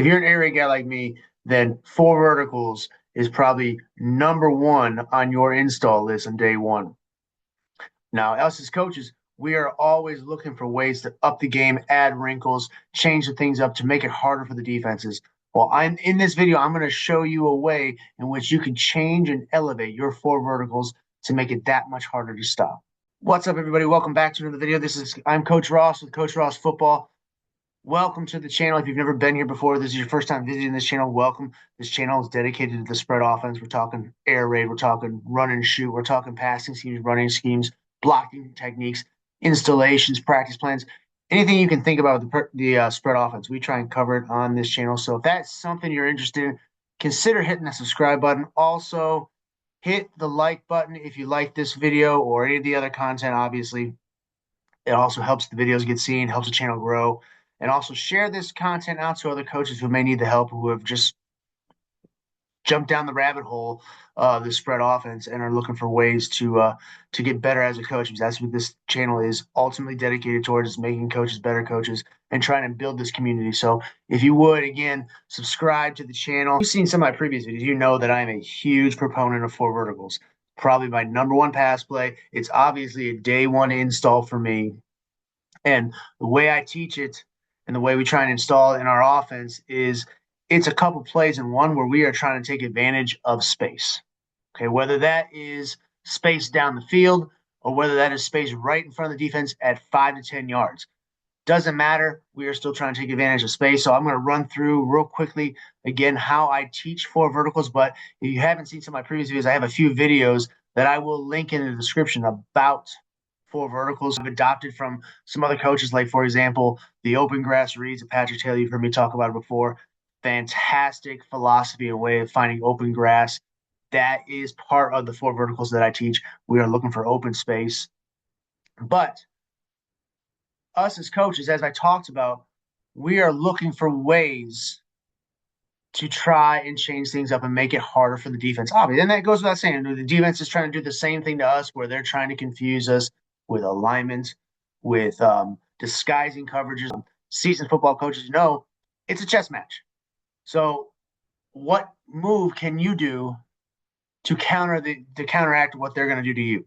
you're an air raid guy like me, then four verticals is probably number one on your install list on day one. Now, us as coaches, we are always looking for ways to up the game, add wrinkles, change the things up to make it harder for the defenses. Well, I'm in this video, I'm going to show you a way in which you can change and elevate your four verticals to make it that much harder to stop. What's up, everybody? Welcome back to another video. I'm Coach Ross with Coach Ross Football. Welcome to the channel. If you've never been here before, this is your first time visiting this channel, welcome. This channel is dedicated to the spread offense. We're talking air raid, we're talking run and shoot, we're talking passing schemes, running schemes, blocking techniques, installations, practice plans, anything you can think about the spread offense. We try and cover it on this channel. So if that's something you're interested in, consider hitting the subscribe button. Also, hit the like button if you like this video or any of the other content, obviously. It also helps the videos get seen, helps the channel grow. And also share this content out to other coaches who may need the help, who have just jumped down the rabbit hole of the spread offense and are looking for ways to get better as a coach. Because that's what this channel is ultimately dedicated towards, is making coaches better coaches and trying to build this community. So if you would, again, subscribe to the channel. If you've seen some of my previous videos, you know that I'm a huge proponent of four verticals. Probably my number one pass play. It's obviously a day one install for me. And the way I teach it and the way we try and install it in our offense is it's a couple plays in one where we are trying to take advantage of space. Okay, whether that is space down the field or whether that is space right in front of the defense at 5 to 10 yards. Doesn't matter. We are still trying to take advantage of space. So I'm going to run through real quickly, again, how I teach four verticals. But if you haven't seen some of my previous videos, I have a few videos that I will link in the description about four verticals I've adopted from some other coaches, like, for example, the open grass reads of Patrick Taylor. You've heard me talk about it before. Fantastic philosophy and way of finding open grass. That is part of the four verticals that I teach. We are looking for open space. But us as coaches, as I talked about, we are looking for ways to try and change things up and make it harder for the defense. Obviously, and that goes without saying. The defense is trying to do the same thing to us, where they're trying to confuse us with alignment, with disguising coverages. Seasoned football coaches know it's a chess match. So what move can you do to counteract what they're going to do to you?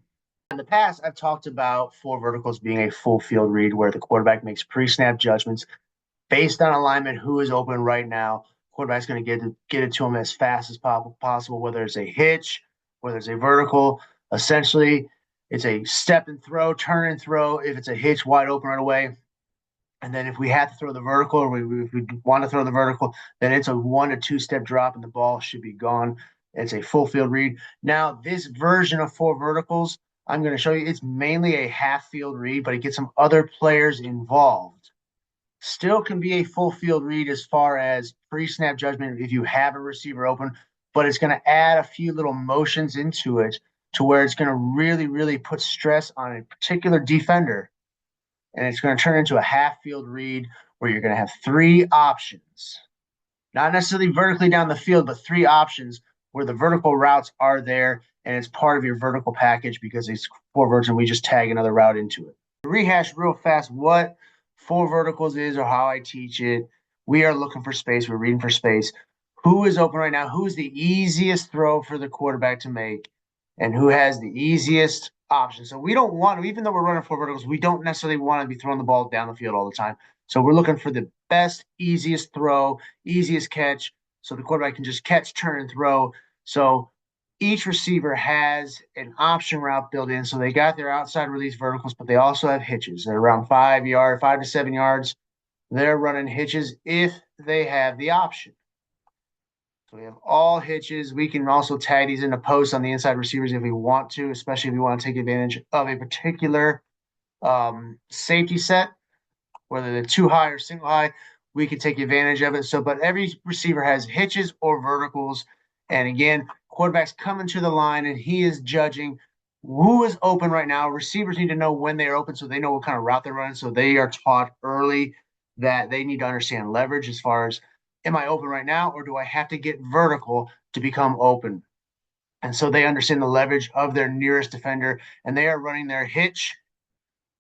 In the past, I've talked about four verticals being a full field read, where the quarterback makes pre-snap judgments based on alignment, who is open right now. Quarterback's going to get it to him as fast as possible, whether it's a hitch, whether it's a vertical. Essentially, it's a step and throw, turn and throw. If it's a hitch, wide open right away. And then if we have to throw the vertical, or if we want to throw the vertical, then it's a 1 to 2 step drop and the ball should be gone. It's a full field read. Now, this version of four verticals, I'm going to show you, it's mainly a half field read, but it gets some other players involved. Still can be a full field read as far as pre-snap judgment if you have a receiver open, but it's going to add a few little motions into it to where it's going to really, really put stress on a particular defender. And it's going to turn into a half field read where you're going to have three options, not necessarily vertically down the field, but three options where the vertical routes are there, and it's part of your vertical package because it's four verticals and we just tag another route into it. To rehash real fast what four verticals is or how I teach it. We are looking for space. We're reading for space. Who is open right now? Who is the easiest throw for the quarterback to make? And who has the easiest option? So we don't want to, even though we're running four verticals, we don't necessarily want to be throwing the ball down the field all the time. So we're looking for the best, easiest throw, easiest catch, so the quarterback can just catch, turn, and throw. So each receiver has an option route built in. So they got their outside release verticals, but they also have hitches. They're around 5 to 7 yards. They're running hitches if they have the option. So we have all hitches. We can also tag these into posts on the inside receivers if we want to, especially if we want to take advantage of a particular safety set, whether they're too high or single high, we can take advantage of it. So, but every receiver has hitches or verticals. And again, quarterback's coming to the line and he is judging who is open right now. Receivers need to know when they're open so they know what kind of route they're running. So they are taught early that they need to understand leverage as far as, am I open right now, or do I have to get vertical to become open? And so they understand the leverage of their nearest defender, and they are running their hitch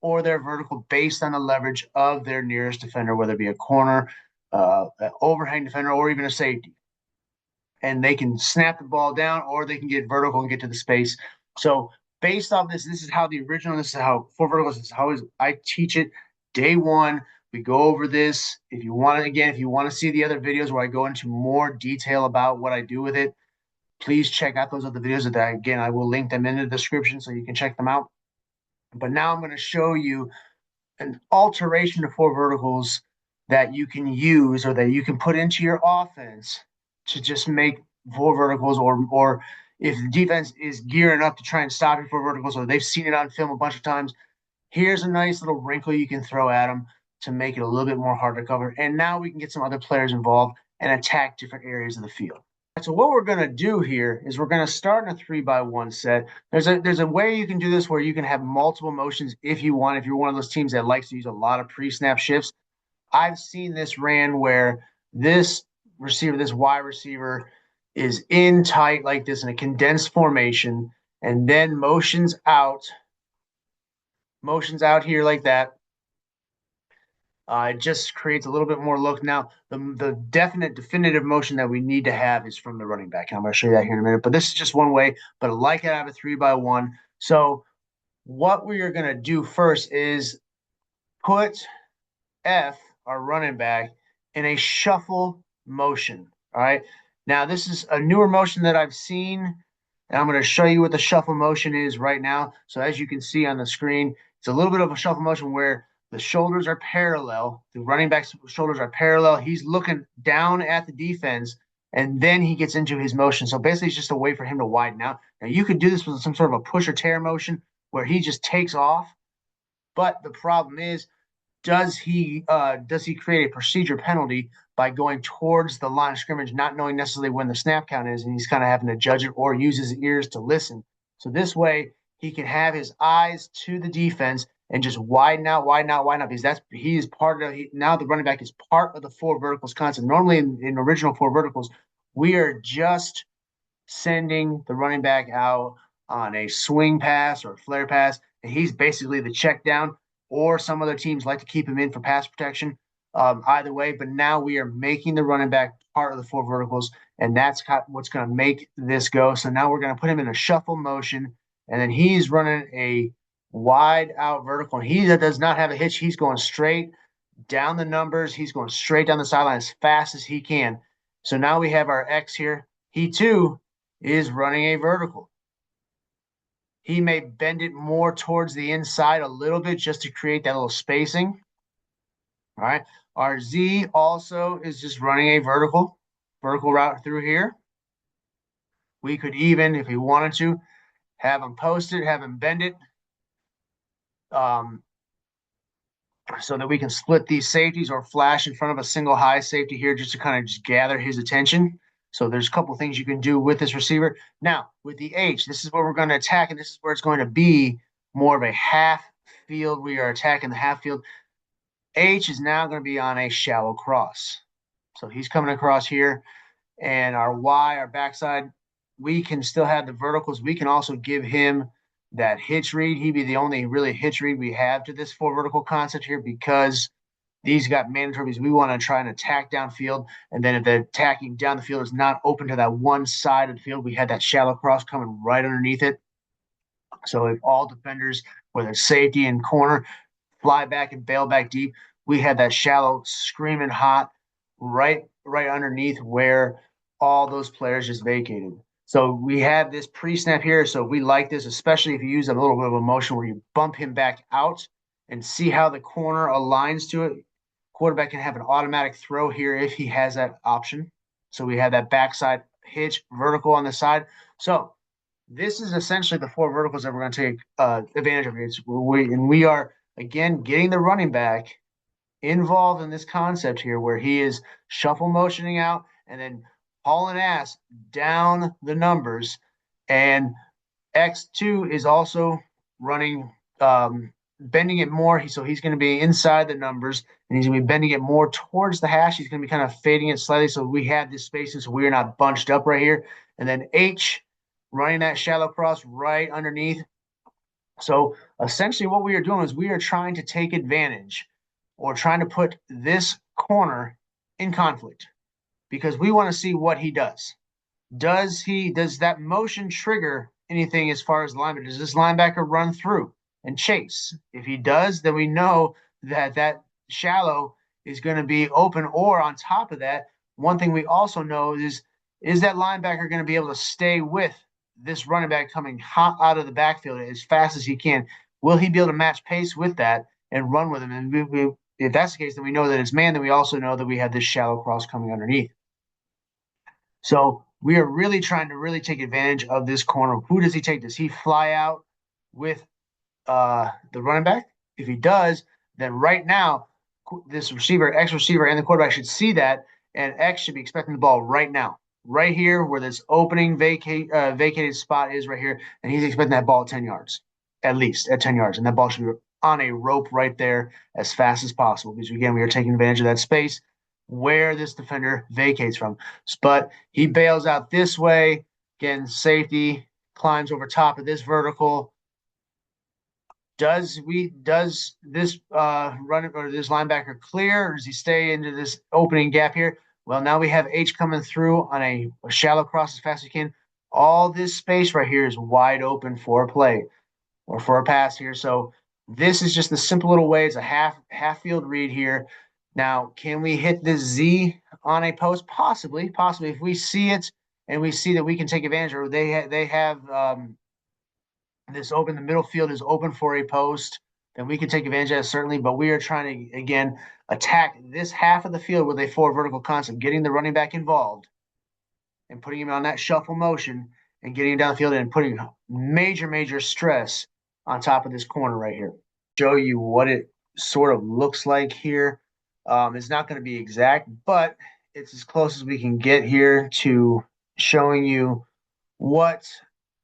or their vertical based on the leverage of their nearest defender, whether it be a corner, overhang defender or even a safety, and they can snap the ball down or they can get vertical and get to the space. So based off this, this is how the original, this is how four verticals, this is how I teach it. Day one, we go over this. If you want to, again, if you want to see the other videos where I go into more detail about what I do with it, please check out those other videos. That again, I will link them in the description so you can check them out. But now I'm going to show you an alteration of four verticals that you can use or that you can put into your offense to just make four verticals, or if the defense is gearing up to try and stop you for verticals or they've seen it on film a bunch of times, here's a nice little wrinkle you can throw at them to make it a little bit more hard to cover. And now we can get some other players involved and attack different areas of the field. So what we're going to do here is we're going to start in a 3x1 set. There's a way you can do this where you can have multiple motions if you want. If you're one of those teams that likes to use a lot of pre-snap shifts, I've seen this ran where this receiver, this wide receiver, is in tight like this in a condensed formation, and then motions out here like that. It just creates a little bit more look. Now, the definitive motion that we need to have is from the running back. And I'm going to show you that here in a minute. But this is just one way. But I like it, I have a 3x1. So what we are going to do first is put F, our running back, in a shuffle motion. All right. Now, this is a newer motion that I've seen, and I'm going to show you what the shuffle motion is right now. So as you can see on the screen, it's a little bit of a shuffle motion where the shoulders are parallel. The running back's shoulders are parallel. He's looking down at the defense, and then he gets into his motion. So basically, it's just a way for him to widen out. Now, you could do this with some sort of a push or tear motion where he just takes off. But the problem is, does he create a procedure penalty by going towards the line of scrimmage, not knowing necessarily when the snap count is, and he's kind of having to judge it or use his ears to listen. So this way he can have his eyes to the defense and just widen out, widen out, widen out, because he is part of now the running back is part of the four verticals concept. Normally in original four verticals, we are just sending the running back out on a swing pass or a flare pass, and he's basically the check down, or some other teams like to keep him in for pass protection. Either way, but now we are making the running back part of the four verticals, and that's what's going to make this go. So now we're going to put him in a shuffle motion, and then he's running a wide out vertical, and he does not have a hitch. He's going straight down the numbers. He's going straight down the sideline as fast as he can. So now we have our X here. He too is running a vertical. He may bend it more towards the inside a little bit just to create that little spacing. All right. Our Z also is just running a vertical route through here. We could even, if we wanted to, have him post it, have him bend it, so that we can split these safeties or flash in front of a single high safety here just to kind of just gather his attention. So there's a couple things you can do with this receiver. Now, with the H, this is where we're going to attack, and this is where it's going to be more of a half field. We are attacking the half field. H is now going to be on a shallow cross. So he's coming across here, and our Y, our backside, we can still have the verticals. We can also give him that hitch read. He'd be the only really hitch read we have to this four vertical concept here, because these got mandatories. We want to try and attack downfield. And then if the attacking down the field is not open to that one side of the field, we had that shallow cross coming right underneath it. So if all defenders, whether it's safety and corner, fly back and bail back deep, we had that shallow screaming hot right underneath where all those players just vacated. So we have this pre-snap here. So we like this, especially if you use a little bit of a motion where you bump him back out and see how the corner aligns to it. Quarterback can have an automatic throw here if he has that option. So we have that backside hitch vertical on the side. So this is essentially the four verticals that we're going to take advantage of. We are, again, getting the running back involved in this concept here where he is shuffle motioning out and then hauling ass down the numbers. And X2 is also running, bending it more. So he's going to be inside the numbers, and he's going to be bending it more towards the hash. He's going to be kind of fading it slightly. So we have this spacing so we are not bunched up right here. And then H, running that shallow cross right underneath. So essentially what we are doing is we are trying to take advantage or trying to put this corner in conflict because we want to see what he does. Does that motion trigger anything as far as the linebacker? Does this linebacker run through and chase? If he does, then we know that that shallow is going to be open. Or on top of that, one thing we also know is that linebacker going to be able to stay with this running back coming hot out of the backfield as fast as he can? Will he be able to match pace with that and run with him? And if that's the case, then we know that it's man. Then we also know that we have this shallow cross coming underneath. So we are really trying to really take advantage of this corner. Who does he take? Does he fly out with the running back? If he does, then right now this receiver, X receiver, and the quarterback should see that, and X should be expecting the ball right now, right here where this opening vacated spot is right here, and he's expecting that ball at 10 yards, at least at 10 yards, and that ball should be on a rope right there as fast as possible because again we are taking advantage of that space where this defender vacates from. But he bails out this way. Again, safety climbs over top of this vertical. Does this run or this linebacker clear, or does he stay into this opening gap here? Well, now we have H coming through on a shallow cross as fast as he can. All this space right here is wide open for a play or for a pass here. So this is just a simple little way. It's a half field read here. Now, can we hit this Z on a post? Possibly. If we see it and we see that we can take advantage, or they have this open, the middle field is open for a post, then we can take advantage of that certainly. But we are trying to again attack this half of the field with a four vertical concept, getting the running back involved and putting him on that shuffle motion and getting him down the field and putting major stress on top of this corner right here. Show you what it sort of looks like here. It's not going to be exact, but it's as close as we can get here to showing you what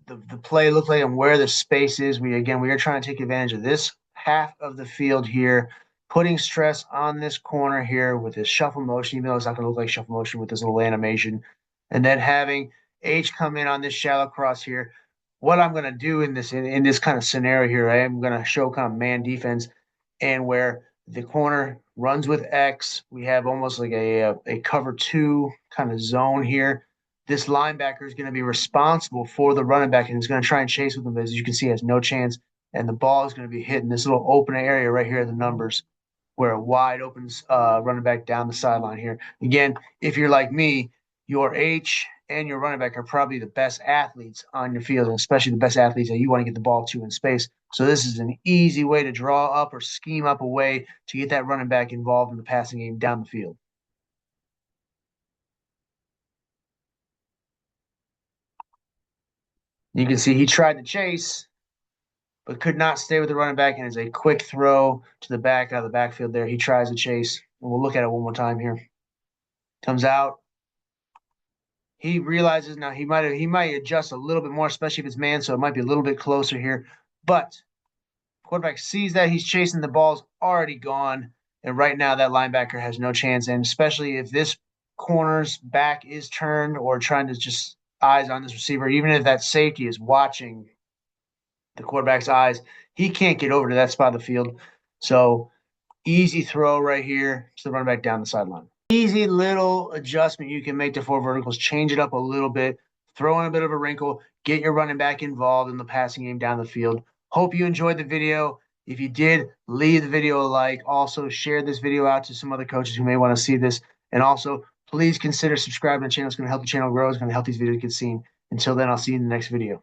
the play looks like and where the space is. We are trying to take advantage of this half of the field here, putting stress on this corner here with this shuffle motion, even though it's not going to look like shuffle motion with this little animation, and then having H come in on this shallow cross here. What I'm going to do in this kind of scenario here, I am going to show kind of man defense, and where the corner runs with X, we have almost like a cover two kind of zone here. This linebacker is going to be responsible for the running back and is going to try and chase with him. As you can see, has no chance, and the ball is going to be hitting this little open area right here at the numbers, where a wide opens running back down the sideline here. Again, if you're like me, your H and your running back are probably the best athletes on your field, and especially the best athletes that you want to get the ball to in space. So this is an easy way to draw up or scheme up a way to get that running back involved in the passing game down the field. You can see he tried to chase, but could not stay with the running back, and it's a quick throw to the back out of the backfield there. He tries to chase, and we'll look at it one more time here. Comes out. He realizes now he might adjust a little bit more, especially if it's man, so it might be a little bit closer here. But quarterback sees that he's chasing, the ball's already gone, and right now that linebacker has no chance. And especially if this corner's back is turned or trying to just eyes on this receiver, even if that safety is watching the quarterback's eyes, he can't get over to that spot of the field. So easy throw right here to the running back down the sideline. Easy little adjustment you can make to four verticals, change it up a little bit, throw in a bit of a wrinkle, get your running back involved in the passing game down the field. Hope you enjoyed the video. If you did, leave the video a like. Also, share this video out to some other coaches who may want to see this. And also, please consider subscribing to the channel. It's going to help the channel grow. It's going to help these videos get seen. Until then, I'll see you in the next video.